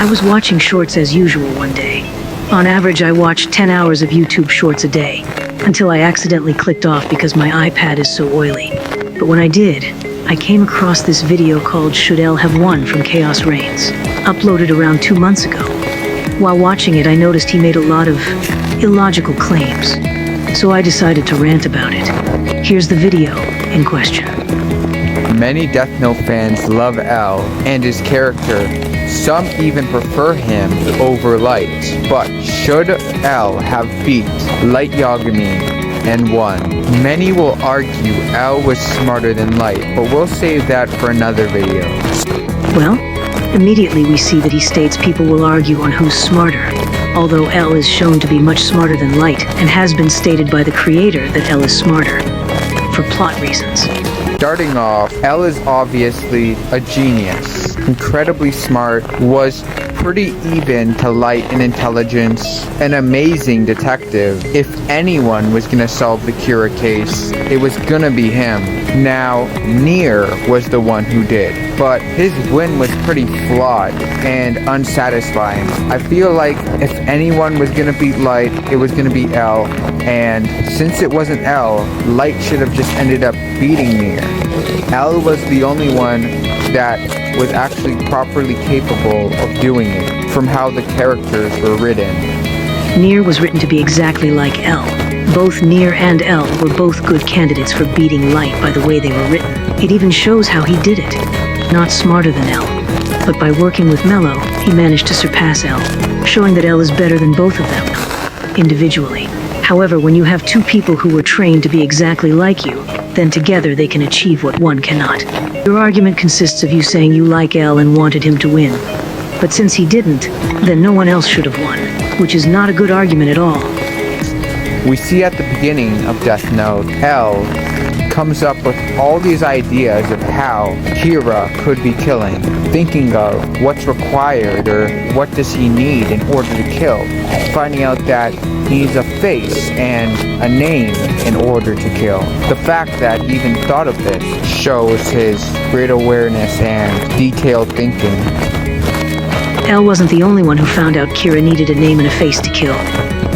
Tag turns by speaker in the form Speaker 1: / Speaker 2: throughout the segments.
Speaker 1: I was watching shorts as usual one day. On average, I watched 10 hours of YouTube shorts a day, until I accidentally clicked off because my iPad is so oily. But when I did, I came across this video called Should El Have Won from Chaos Reigns, uploaded around 2 months ago. While watching it, I noticed he made a lot of illogical claims, so I decided to rant about it. Here's the video in question.
Speaker 2: Many Death Note fans love L and his character. Some even prefer him over Light. But should L have beat Light Yagami and won? Many will argue L was smarter than Light, but we'll save that for another video.
Speaker 1: Well, immediately we see that he states people will argue on who's smarter, although L is shown to be much smarter than Light, and has been stated by the creator that L is smarter, for plot reasons.
Speaker 2: Starting off, L is obviously a genius, incredibly smart, was pretty even to Light in intelligence, an amazing detective. If anyone was gonna solve the Kira case, it was gonna be him. Now, Nier was the one who did, but his win was pretty flawed and unsatisfying. I feel like if anyone was gonna beat Light, it was gonna be L, and since it wasn't L, Light should have just ended up beating Nier. L was the only one that was actually properly capable of doing it, from how the characters were written.
Speaker 1: Nier was written to be exactly like L. Both Nier and L were both good candidates for beating Light by the way they were written. It even shows how he did it. Not smarter than L, but by working with Mello, he managed to surpass L, showing that L is better than both of them, individually. However, when you have two people who were trained to be exactly like you, then together they can achieve what one cannot. Your argument consists of you saying you like L and wanted him to win. But since he didn't, then no one else should have won, which is not a good argument at all.
Speaker 2: We see at the beginning of Death Note, L comes up with all these ideas of how Kira could be killing, thinking of what's required or what does he need in order to kill, finding out that he needs a face and a name in order to kill. The fact that he even thought of this shows his great awareness and detailed thinking.
Speaker 1: L wasn't the only one who found out Kira needed a name and a face to kill.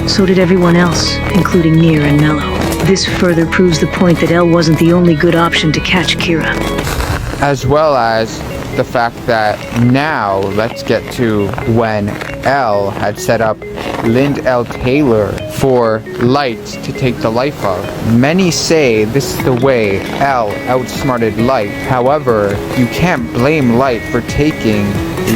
Speaker 1: So did everyone else, including Nier and Mello. This further proves the point that L wasn't the only good option to catch Kira.
Speaker 2: As well as the fact that now let's get to when L had set up Lind L. Taylor for Light to take the life of. Many say this is the way L outsmarted Light. However, you can't blame Light for taking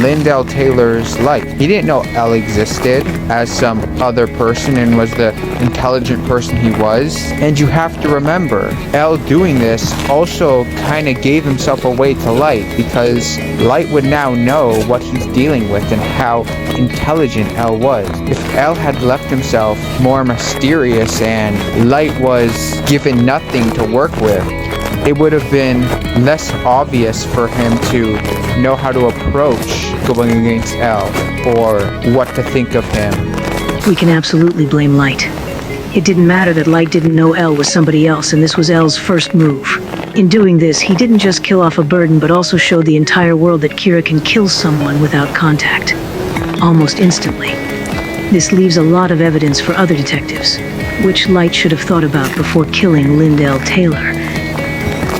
Speaker 2: Lind L. Taylor's life. He didn't know L existed as some other person and was the intelligent person he was. And you have to remember, L doing this also kind of gave himself away to Light, because Light would now know what he's dealing with and how intelligent L was. If L had left himself more mysterious and Light was given nothing to work with, it would have been less obvious for him to know how to approach going against L or what to think of him.
Speaker 1: We can absolutely blame Light. It didn't matter that Light didn't know L was somebody else, and this was L's first move. In doing this, he didn't just kill off a burden, but also showed the entire world that Kira can kill someone without contact, almost instantly. This leaves a lot of evidence for other detectives, which Light should have thought about before killing Lind L. Taylor.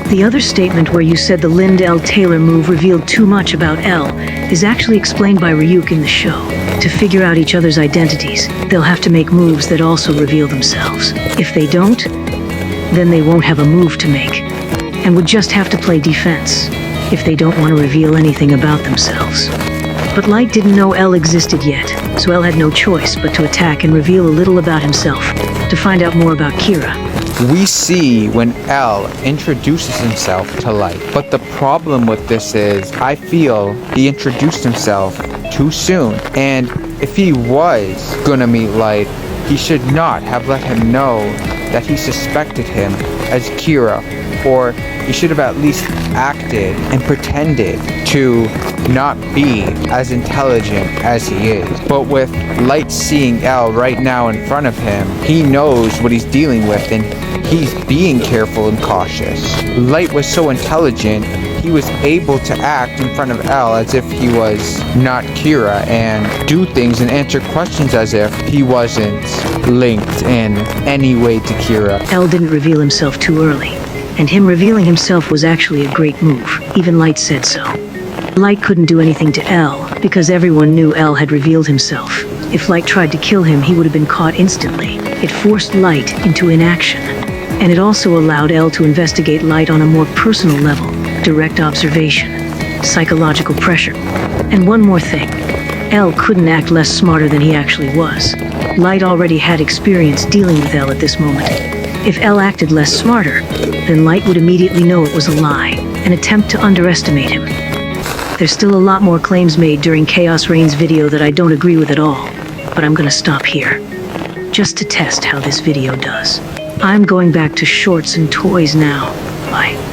Speaker 1: The other statement where you said the Lind L. Taylor move revealed too much about L is actually explained by Ryuk in the show. To figure out each other's identities, they'll have to make moves that also reveal themselves. If they don't, then they won't have a move to make, and would just have to play defense if they don't want to reveal anything about themselves. But Light didn't know L existed yet, so L had no choice but to attack and reveal a little about himself, to find out more about Kira.
Speaker 2: We see when L introduces himself to Light, but the problem with this is I feel he introduced himself too soon, and if he was gonna meet Light, he should not have let him know that he suspected him as Kira, or he should have at least acted and pretended to not be as intelligent as he is. But with Light seeing L right now in front of him, he knows what he's dealing with and he's being careful and cautious. Light was so intelligent, he was able to act in front of Elle as if he was not Kira and do things and answer questions as if he wasn't linked in any way to Kira.
Speaker 1: Elle didn't reveal himself too early, and him revealing himself was actually a great move. Even Light said so. Light couldn't do anything to Elle because everyone knew Elle had revealed himself. If Light tried to kill him, he would have been caught instantly. It forced Light into inaction, and it also allowed Elle to investigate Light on a more personal level, direct observation, psychological pressure. And one more thing, Elle couldn't act less smarter than he actually was. Light already had experience dealing with Elle at this moment. If Elle acted less smarter, then Light would immediately know it was a lie, an attempt to underestimate him. There's still a lot more claims made during Chaos Reign's video that I don't agree with at all, but I'm gonna stop here, just to test how this video does. I'm going back to shorts and toys now. Bye.